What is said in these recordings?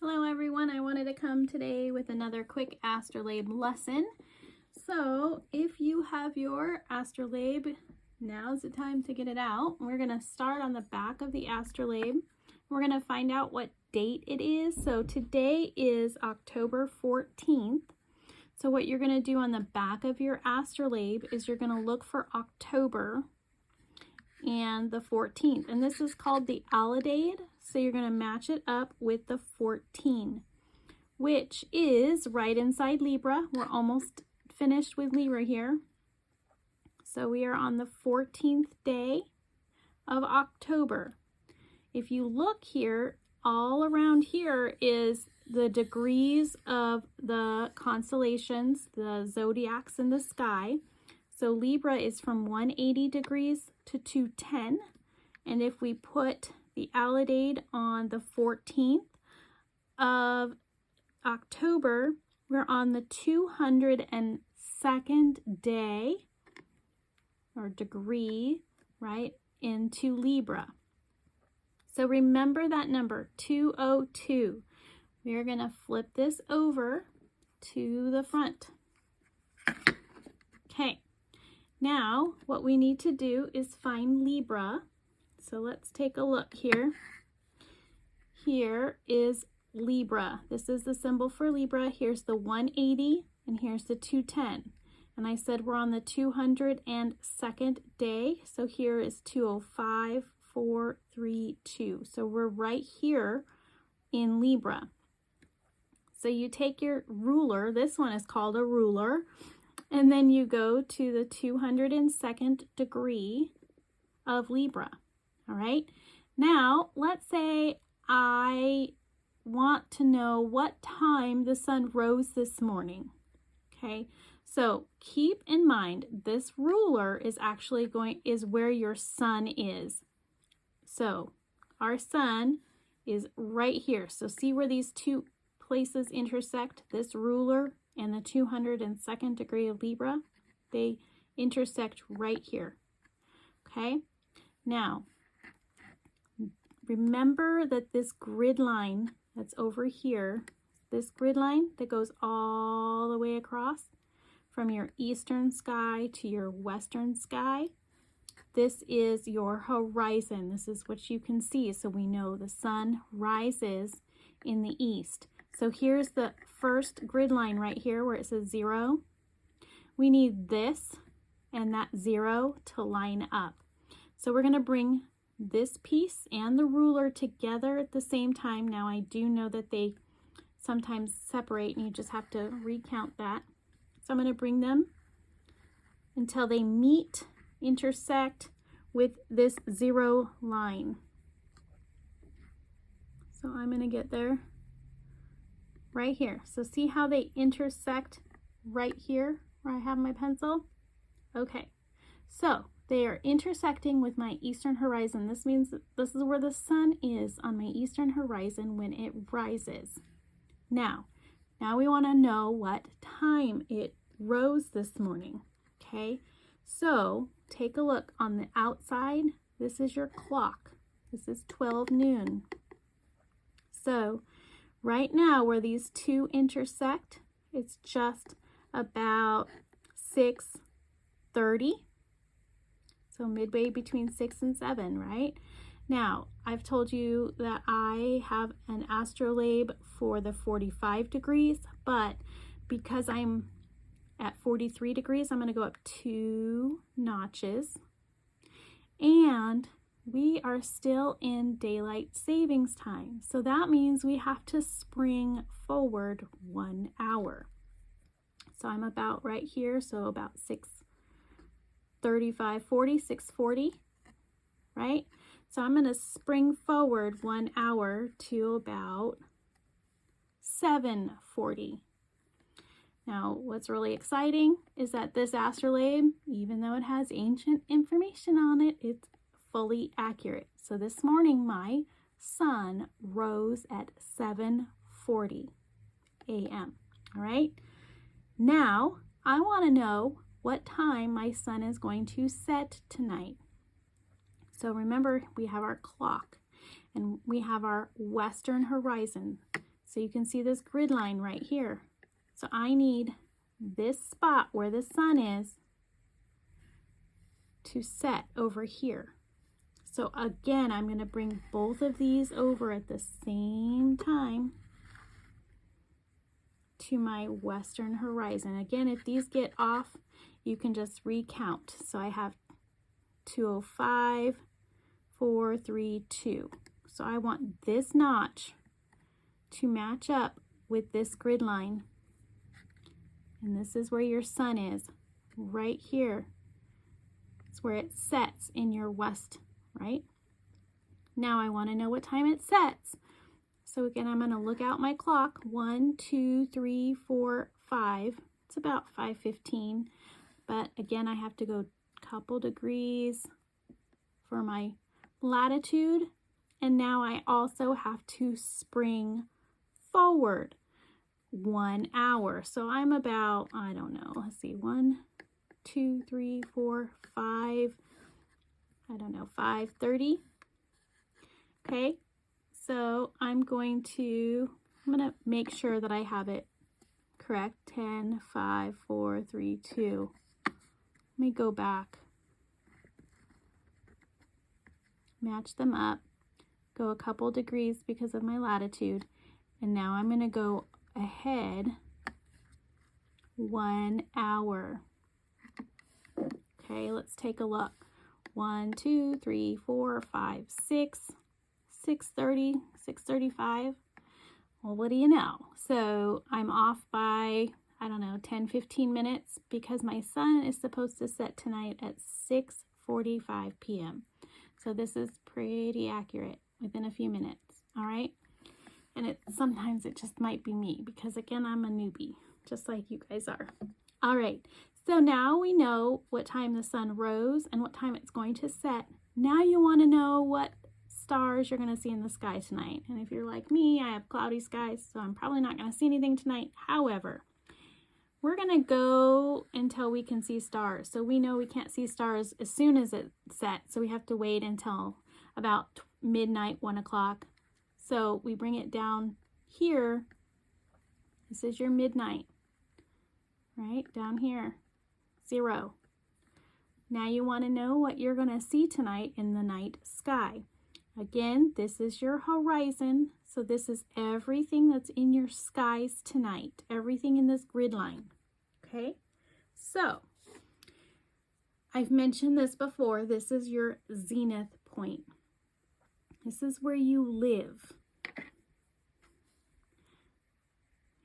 Hello everyone, I wanted to come today with another quick Astrolabe lesson. So if you have your Astrolabe, now's the time to get it out. We're going to start on the back of the Astrolabe. We're going to find out what date it is. So today is October 14th. So what you're going to do on the back of your Astrolabe is you're going to look for October and the 14th, and this is called the alidade. So you're going to match it up with the 14, which is right inside Libra. We're almost finished with Libra here. So we are on the 14th day of October. If you look here, all around here is the degrees of the constellations, the zodiacs in the sky. So Libra is from 180 degrees to 210. And if we put the alidade on the 14th of October, we're on the 202nd day or degree, right, into Libra. So remember that number, 202. We're going to flip this over to the front. Okay. Now, what we need to do is find Libra. So let's take a look here. Here is Libra. This is the symbol for Libra. Here's the 180 and here's the 210. And I said we're on the 202nd day. So here is 205, 4, 3, 2. So we're right here in Libra. So you take your ruler. This one is called a ruler. And then you go to the 202nd degree of Libra. All right. Now, let's say I want to know what time the sun rose this morning. Okay. So keep in mind, this ruler is actually is where your sun is. So our sun is right here. So see where these two places intersect, this ruler and the 202nd degree of Libra, they intersect right here. Okay, now remember that this grid line that's over here, this grid line that goes all the way across from your eastern sky to your western sky, this is your horizon. This is what you can see. So we know the sun rises in the east. So here's the first grid line right here where it says 0. We need this and that 0 to line up. So we're going to bring this piece and the ruler together at the same time. Now I do know that they sometimes separate and you just have to recount that. So I'm going to bring them until they meet, intersect with this 0 line. So I'm going to get there right here. So see how they intersect right here where I have my pencil? Okay, so they are intersecting with my eastern horizon. This means that this is where the sun is on my eastern horizon when it rises. Now we want to know what time it rose this morning. Okay, so take a look on the outside. This is your clock. This is 12 noon. So right now, where these two intersect, it's just about 6:30. So midway between 6 and 7, right? Now, I've told you that I have an astrolabe for the 45 degrees, but because I'm at 43 degrees, I'm going to go up 2 notches. And we are still in daylight savings time. So that means we have to spring forward 1 hour. So I'm about right here. So about 6:35, 40, 6:40, right? So I'm going to spring forward 1 hour to about 7:40. Now, what's really exciting is that this astrolabe, even though it has ancient information on it, it's fully accurate. So this morning my sun rose at 7:40 a.m. All right. Now I want to know what time my sun is going to set tonight. So remember, we have our clock and we have our western horizon. So you can see this grid line right here. So I need this spot where the sun is to set over here. So again, I'm going to bring both of these over at the same time to my western horizon. Again, if these get off, you can just recount. So I have 205, 4, 3, 2. So I want this notch to match up with this grid line. And this is where your sun is, right here. It's where it sets in your west, right? Now I want to know what time it sets. So again, I'm going to look out my clock. 1, 2, 3, 4, 5. It's about 5:15. But again, I have to go a couple degrees for my latitude. And now I also have to spring forward 1 hour. So I'm about, I don't know, let's see, 1, 2, 3, 4, 5, I don't know, 5:30. Okay, so I'm going to make sure that I have it correct. 10, 5, 4, 3, 2. Let me go back. Match them up. Go a couple degrees because of my latitude. And now I'm going to go ahead 1 hour. Okay, let's take a look. 1, 2, 3, 4, 5, 6, 6:30, 6:35. Well, what do you know? So I'm off by, I don't know, 10, 15 minutes because my sun is supposed to set tonight at 6:45 p.m. So this is pretty accurate within a few minutes, all right? And sometimes it just might be me because, again, I'm a newbie, just like you guys are. All right, so now we know what time the sun rose and what time it's going to set. Now you want to know what stars you're going to see in the sky tonight. And if you're like me, I have cloudy skies, so I'm probably not going to see anything tonight. However, we're going to go until we can see stars. So we know we can't see stars as soon as it sets, so we have to wait until about midnight, 1 o'clock. So we bring it down here. This is your midnight, right? Down here, 0. Now you want to know what you're going to see tonight in the night sky. Again, this is your horizon. So this is everything that's in your skies tonight, everything in this grid line. Okay, so I've mentioned this before. This is your zenith point. This is where you live.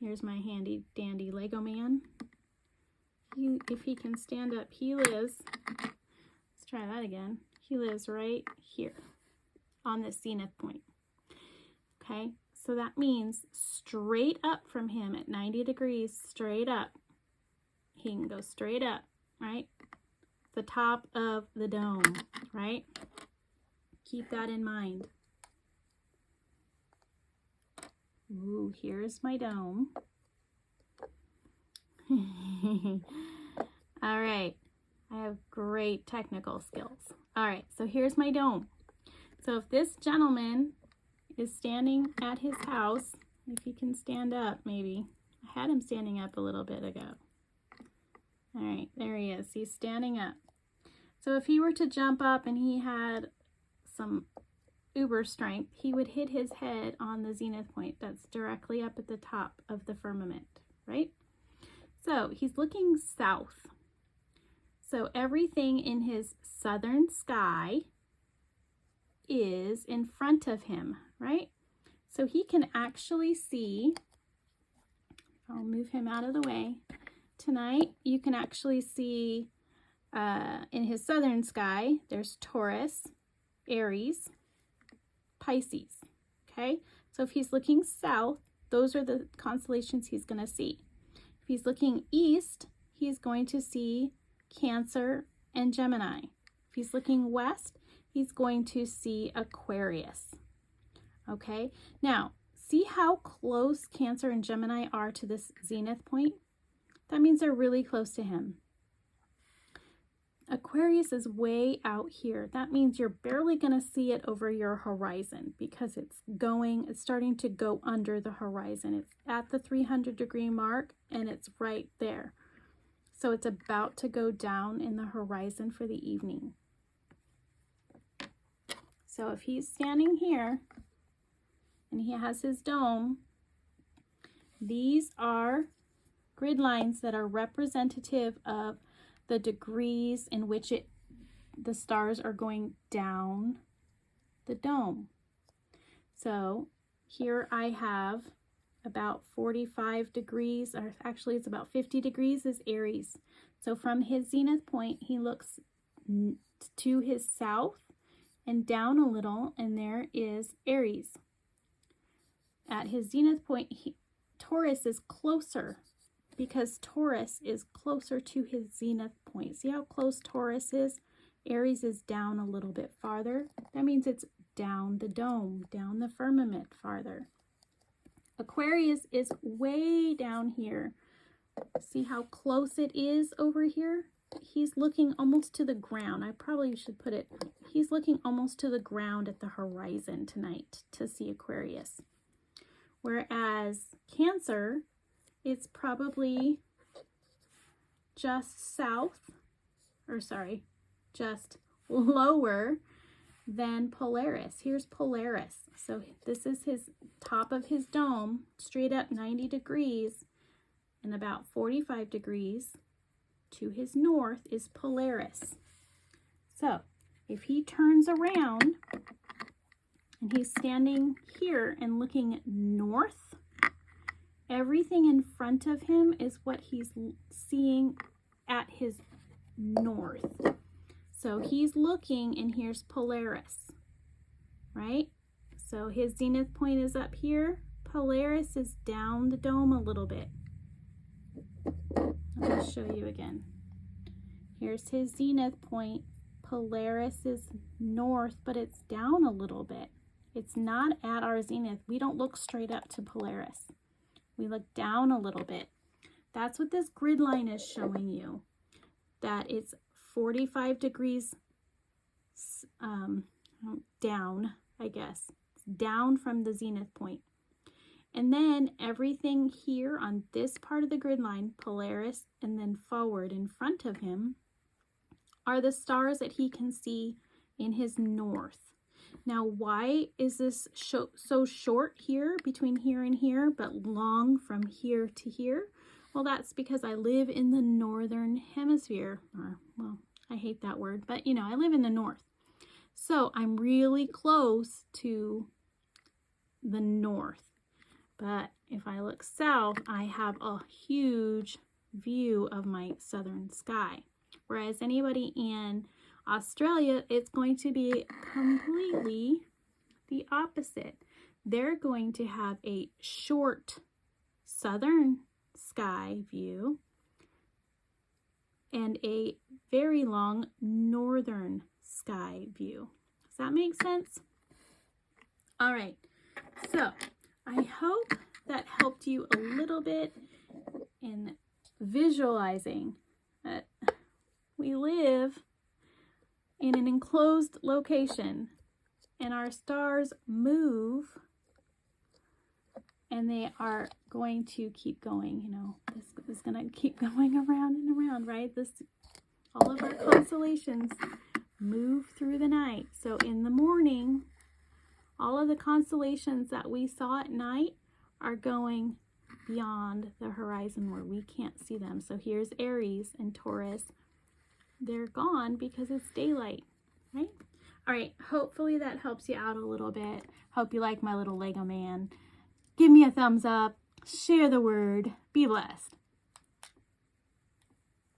Here's my handy dandy Lego man. If he can stand up, he lives, let's try that again. He lives right here on this zenith point. Okay, so that means straight up from him at 90 degrees, straight up. He can go straight up, right? The top of the dome, right? Keep that in mind. Ooh, here's my dome. All right, I have great technical skills. All right, so here's my dome. So if this gentleman is standing at his house, if he can stand up maybe. I had him standing up a little bit ago. All right, there he is. He's standing up. So if he were to jump up and he had some uber strength, he would hit his head on the zenith point that's directly up at the top of the firmament, right? So he's looking south. So everything in his southern sky is in front of him, right? So he can actually see, I'll move him out of the way. Tonight, you can actually see in his southern sky, there's Taurus, Aries, Pisces, okay? So if he's looking south, those are the constellations he's going to see. If he's looking east, he's going to see Cancer and Gemini. If he's looking west, he's going to see Aquarius, okay? Now, see how close Cancer and Gemini are to this zenith point? That means they're really close to him. Aquarius is way out here. That means you're barely going to see it over your horizon because it's starting to go under the horizon. It's at the 300-degree mark and it's right there. So it's about to go down in the horizon for the evening. So if he's standing here and he has his dome, these are grid lines that are representative of the degrees in which the stars are going down the dome. So here I have about 45 degrees, or actually it's about 50 degrees is Aries. So from his zenith point, he looks to his south and down a little, and there is Aries. At his zenith point, Taurus is closer because Taurus is closer to his zenith point. See how close Taurus is? Aries is down a little bit farther. That means it's down the dome, down the firmament farther. Aquarius is way down here. See how close it is over here? He's looking almost to the ground. I probably should put it, he's looking almost to the ground at the horizon tonight to see Aquarius. Whereas Cancer, it's probably just just lower than Polaris. Here's Polaris. So this is his top of his dome, straight up 90 degrees, and about 45 degrees to his north is Polaris. So if he turns around and he's standing here and looking north, everything in front of him is what he's seeing at his north. So he's looking, and here's Polaris, right? So his zenith point is up here. Polaris is down the dome a little bit. Let me show you again. Here's his zenith point. Polaris is north, but it's down a little bit. It's not at our zenith. We don't look straight up to Polaris. We look down a little bit. That's what this grid line is showing you, that it's 45 degrees down, I guess. It's down from the zenith point. And then everything here on this part of the grid line, Polaris, and then forward in front of him, are the stars that he can see in his north. Now, why is this so short here, between here and here, but long from here to here? Well, that's because I live in the northern hemisphere. Or, well, I hate that word, but you know, I live in the north. So I'm really close to the north. But if I look south, I have a huge view of my southern sky. Whereas anybody in Australia, it's going to be completely the opposite. They're going to have a short southern sky view and a very long northern sky view. Does that make sense? All right, so I hope that helped you a little bit in visualizing that we live in an enclosed location and our stars move, and they are going to keep going. You know, this is going to keep going around and around, right? All of our constellations move through the night. So in the morning, all of the constellations that we saw at night are going beyond the horizon where we can't see them. So here's Aries and Taurus. They're gone because it's daylight, right? All right, hopefully that helps you out a little bit. Hope you like my little Lego man. Give me a thumbs up, share the word, be blessed.